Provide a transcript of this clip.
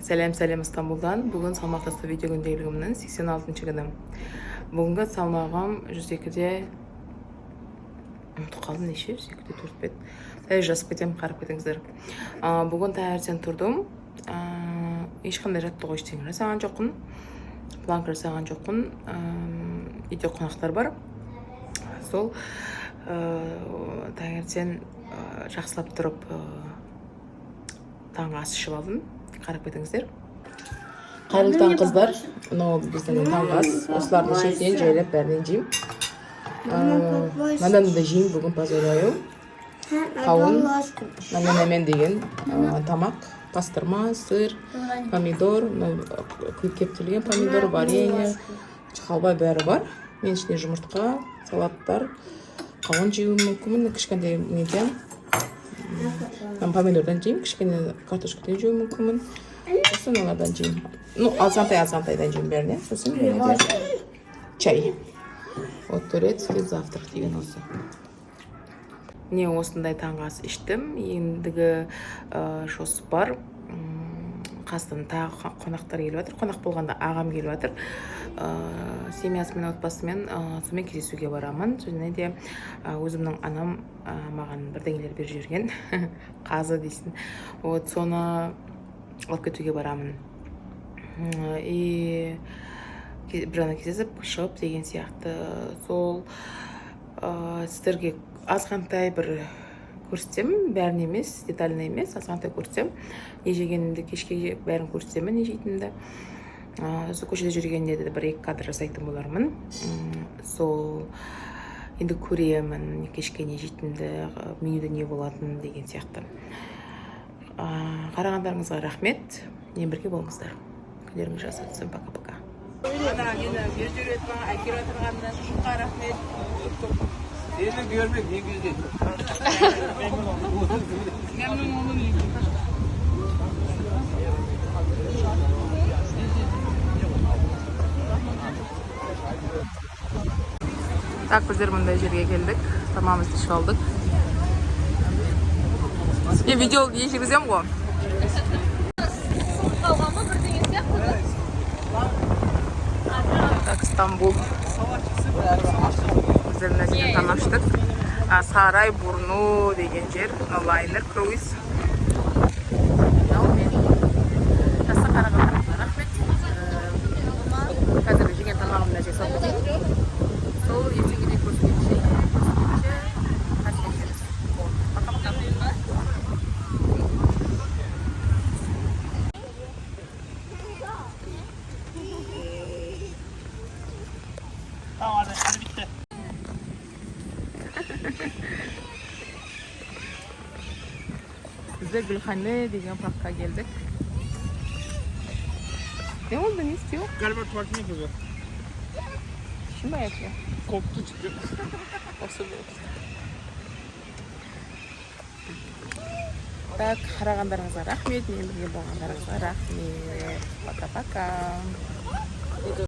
Сәлем Истанбулдан. Бүгін салмақ тастау видео күнделігімнің 86 күні. Бүгінгі салмағым 102-де ұмытып қалдым, неше? 102-де 4 бет. Жазып кетемін, қарап кетіңіздер. Бүгін таңертең тұрдым. Ешқандай жаттығу ештеңе жасаған жоқпын. Планка жасаған жоқпын. Үйде қонақтар бар. Сол таңертең жақсылап тұрып таңғы ас ішіп алдым. Қарап кетіңіздер. Қайырлы таң қыздар. Мынау біздің таңғы ас. Осылардың шетінен жайлап бәрінен жеймін. Мынаны да жеймін бүгін позволяю. Қауын, намен деген тамақ, пастырма, сыр, помидор, күйіп кептірілген помидор, варенье, халва бәрі бар. Мен ішіне жұмыртқа, салаттар, қауын жеуім мүмкін, кішкентай неден. Помидордан жеймін, кішкене картошкадан жеуім мүмкін. Сосын олардан жеймін. Азғантай-азғантайдан жеймін бәріне. Сосын чай. Вот турецкий завтрак деген осы. Міне осындай таңғы ас іштім. Ендігі жоспар. Қасым тағы қонақтар келіп жатыр. Қонақ болғанда ағам келіп жатыр. Семьясымен, отбасымен сонымен кездесуге барамын. Және де өзімнің анам маған бірдеңелер беріп жүрген. Қазы дейсін. Вот соны алып кетуге барамын. И бір жана кездесіп шығып деген сияқты. Сол сіздерге азғантай бір көрсетемін, бәрін емес, детально емес, азғантай көрсетемін. Не жегенімді кешке бәрін көрсетемін, не жейтінімді. Сол көшеде жүргенде де бір-екі кадр жасайтын болармын. Сол енді көремін, кешке не жейтінімді, менюде не болатын деген сияқты. Қарағандарыңызға рахмет. Мен бірге болыңыздар. Күндеріңіз жақсы өтсін. Пока-пока. Ана мені бер жүретін әкеліп отырғанына шұққа рахмет. Сені görmek ne güzel. Memnun oldum. Так, біздер мұндай жерге келдік. Тамамызды ішіп алдық. Мен видео не жүргізем ғой. Так, Стамбул. Біздер мына жерден танаштық. Сарай Бурну деген жер. Лайнер круиз. Жақсы қарағандарыңызға рахмет. Қазір жеген тамағымда жасап отырмын. Сол ертеңіне көрсеткенше қашқешеміз. Пока-пока. Tamam hadi bitti. Biz de Gülhane деген parkka geldik. Ne oldu, ne istiyor? Galiba tuvaletine gidiyor. Şimdi mi yapıyor? Koptu çıktı. Осы болды. Так, қарағандарыңызға рахмет, мен бірге болғандарыңызға рахмет. Пока-пока.